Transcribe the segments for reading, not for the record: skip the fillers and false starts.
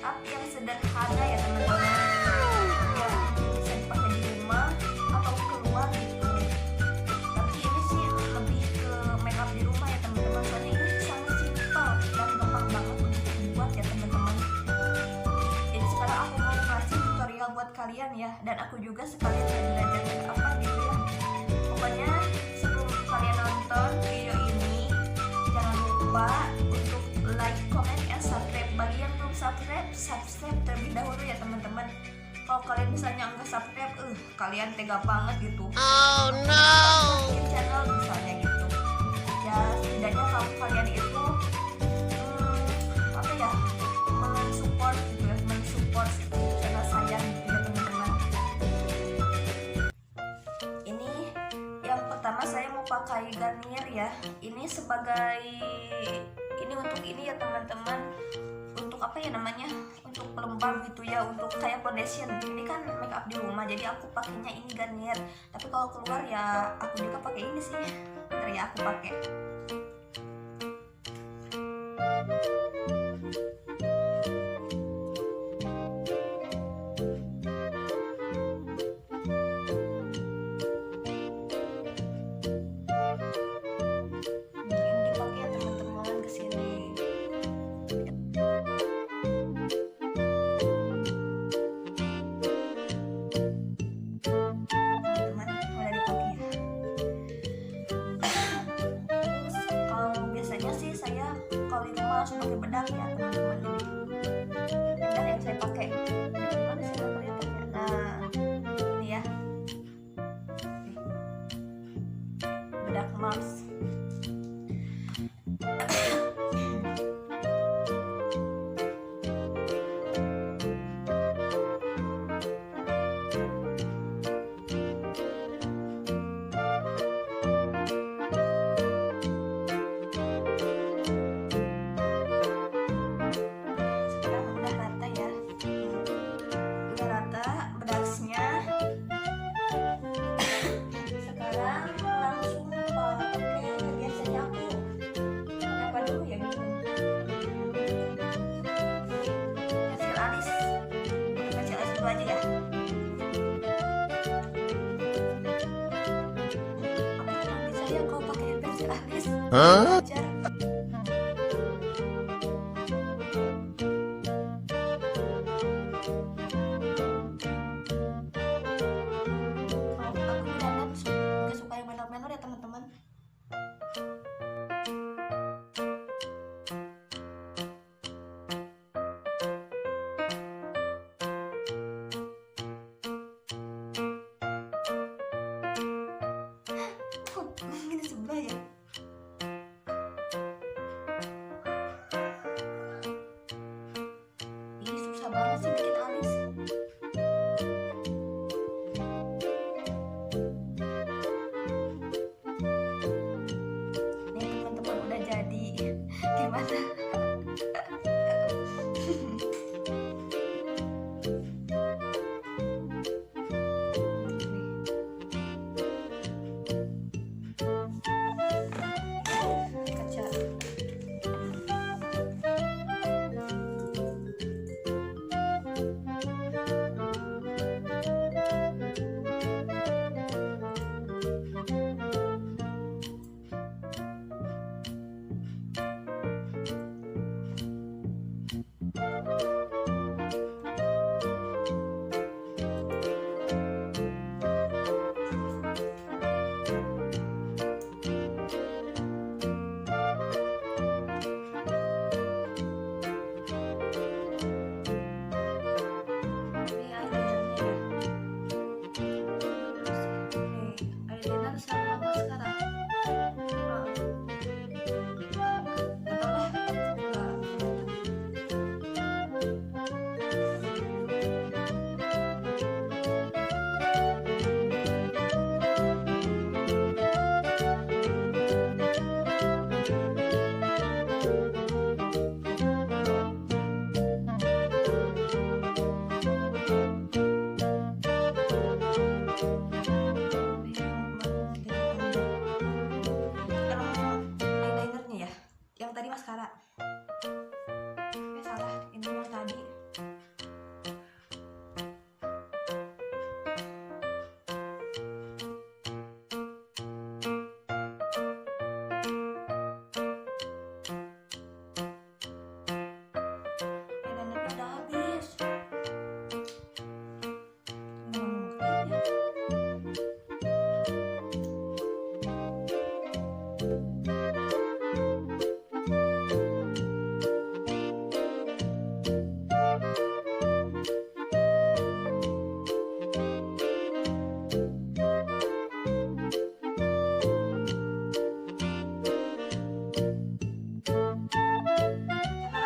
up yang sederhana ya teman-teman, yang bisa dipakai di rumah atau keluar gitu. Tapi ini sih lebih ke make up di rumah ya teman-teman, soalnya ini sangat simpel dan gampang banget untuk dibuat ya teman-teman. Jadi sekarang aku mau kasih tutorial buat kalian ya, dan aku juga sekalian belajar apa gitu ya. Pokoknya sebelum kalian nonton video ini, jangan lupa untuk like, comment, and subscribe. Bagi yang belum subscribe, subscribe terlebih dahulu ya teman-teman. Kalau kalian misalnya nggak subscribe, kalian tega banget gitu. Oh no. Bikin channel misalnya gitu. Ya setidaknya kalau kalian itu apa ya, mensupport gitu ya, mensupport channel saya gitu ya teman-teman. Ini yang pertama saya mau pakai garnier ya. Ini sebagai untuk ini ya teman-teman, untuk apa ya namanya, untuk pelembab gitu ya, untuk kayak foundation. Ini kan make up di rumah, jadi aku pakainya ini garnier. Tapi kalau keluar ya aku juga pakai ini sih. Bentar ya, aku pakai. Kalau di rumah langsung pakai bedak ya teman-teman. Bedak yang saya pakai, mana sih kelihatannya? Nah ini ya, bedak Mars. Aja ya. Apa yang bisa ya kalau pakai pensil alis? Belajar. Kalau aku dandan nggak suka yang menor-menor ya teman-teman. Ini sebelah ya. Ini susah banget sih bikin alis. Nih teman-teman udah jadi. Gimana?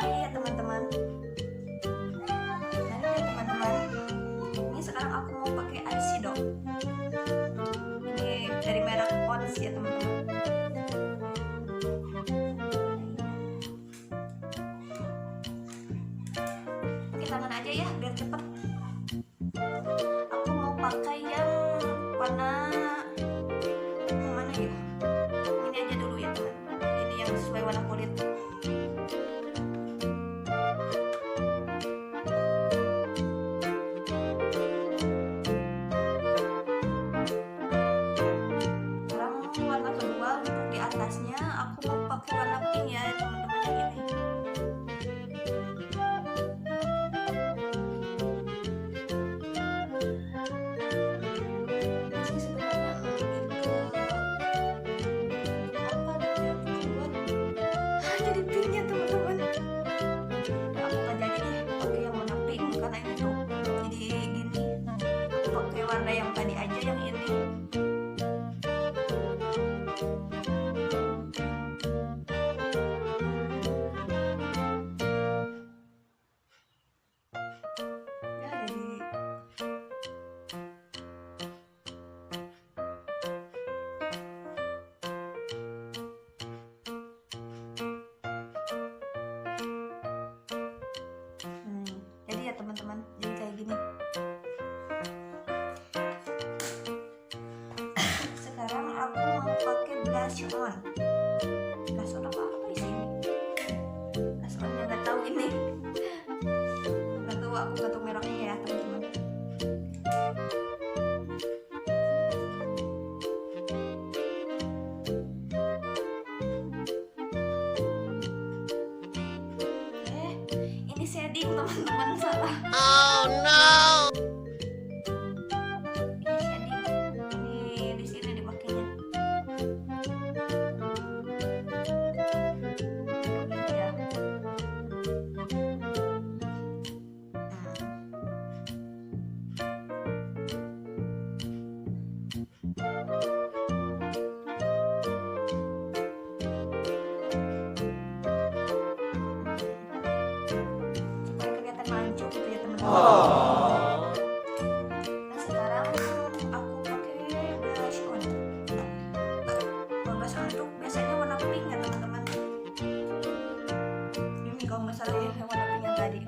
Ya teman-teman, pakai tangan aja ya biar cepet. Aku mau pakai yang warna mana ya, ini aja dulu ya teman-teman, ini yang sesuai warna kulit. Atasnya aku mau pakai warna pink ya teman-teman, yang ini. Ini sebenarnya lebih ke apa gitu ya, keluar jadi pinknya teman-teman. Nah, aku nggak jadi deh pakai yang warna pink karena ini tuh jadi gini. Aku pakai warna yang tadi aja, yang ini. Jadi ya teman-teman, jadi kayak gini. Sekarang aku mau pakai blush on. Blush on apa di sini? Blush onnya nggak tahu ini. Nggak tahu, aku nggak tahu mereknya ya teman-teman. Ini shading teman-teman, salah. Oh no. Ini shading. Ini di sini dipakainya. Ya. Mancung gitu ya teman-teman. Nah sekarang aku pakai blush on. Blush on tuh biasanya warna pink ya teman-teman. Ini kalau nggak salah ya warna pink yang tadi.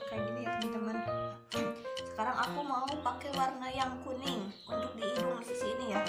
Kayak gini ya teman-teman. Sekarang aku mau pakai warna yang kuning untuk di hidung sisi ini ya.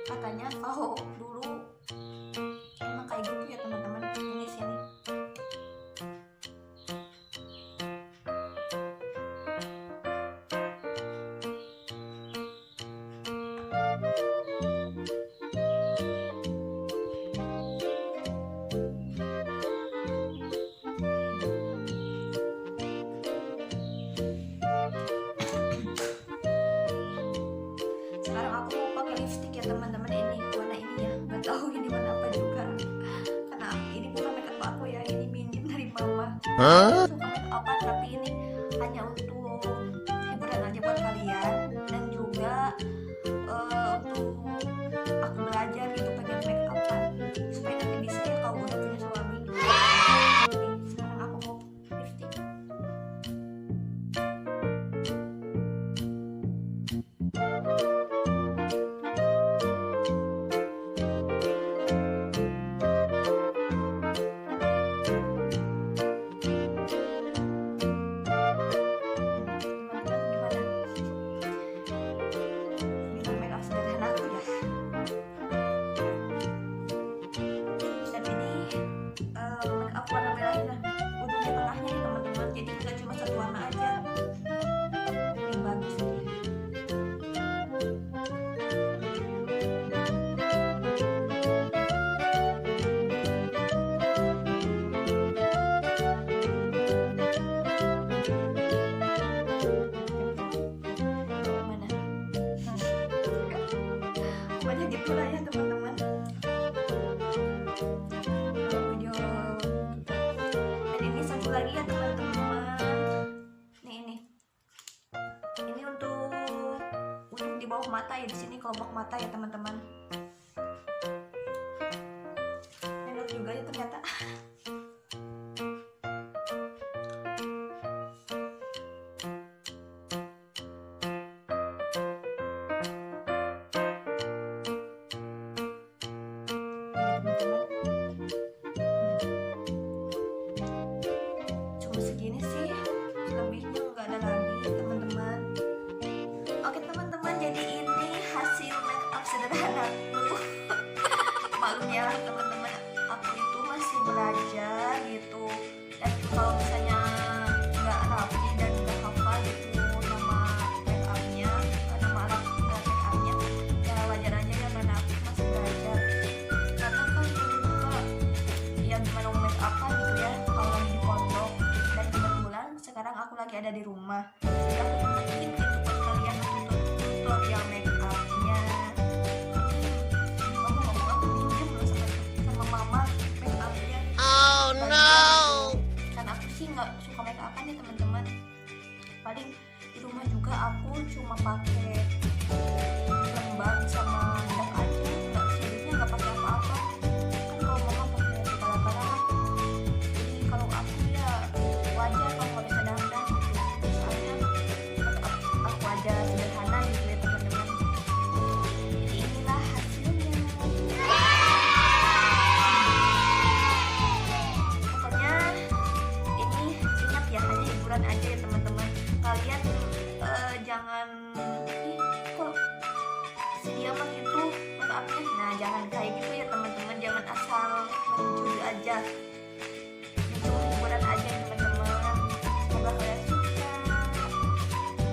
Katanya kalau dulu emang kayak gitu ya teman-teman. Ini sini. Sekarang aku mau pakai lipstick ya teman-teman, ini warna ini ya, nggak tahu ini warna apa juga karena ini bukan make up aku ya, ini minjem dari mama. Suka make upan tapi ini hanya untuk hiburan aja buat kalian, dan juga untuk aku belajar gitu, pengen make upan supaya nanti bisa ya kalau udah punya suami. Sekarang aku mau lipstick. gitulah ya teman-teman. Video dan ini satu lagi ya teman-teman. Ini untuk di bawah mata ya, di sini kelopak mata ya teman-teman. Enak juga ya ternyata. Cuma segini sih, lebihnya nggak ada lagi teman-teman. Oke teman-teman, jadi ini hasil make up sederhana aku. Maklumnya teman-teman, aku itu masih belajar gitu, dan kalau misalnya nggak rapi dan nggak hafal gitu nama make upnya, nama alat make upnya, ya wajar aja ya karena aku masih belajar. Karena kan dulu juga ya gimana mau make upan gitu ya kalau lagi di pondok, dan kebetulan sekarang aku lagi ada di rumah. Jadi aku bikin gitu buat kalian untuk tutorial make upnya. Ngomong-ngomong, aku pinjam loh sama mama make upnya. Oh no. Karena aku sih nggak suka make upan nih teman-teman. Paling di rumah juga aku cuma pakai lembab sama minyak aja, nggak sebenarnya nggak pakai apa-apa. Kan kalau mama pakai kepala-kepala, jadi kalau aku ya wajar kalau nggak bisa dandan gitu. Soalnya aku aja sederhana gitu ya teman-teman. Jadi inilah hasilnya. Pokoknya ini ingat ya, hanya hiburan aja ya teman-teman. Kalian jangan kok si dia mah gitu make upnya. Nah jangan kayak gitu ya teman-teman, jangan asal mencuri aja. Itu hiburan aja ya teman-teman. Semoga kalian suka.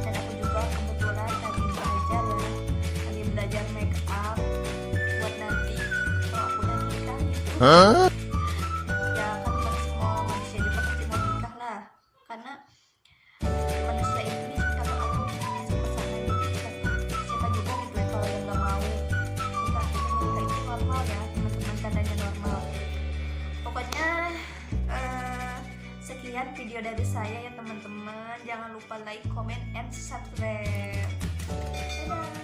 Dan aku juga kebetulan lagi belajar ya, lagi belajar make up buat nanti kalau aku udah nikah gitu. Ya kan bukan semua manusia juga pasti mau nikah lah, karena manusia itu diciptakan Allah sempurna gitu. Siapa juga gitu ya kalau yang nggak mau nikah, itu normal ya teman-teman, tandanya normal. Pokoknya sekian video dari saya ya teman-teman. Jangan lupa like, comment, and subscribe. Dadah.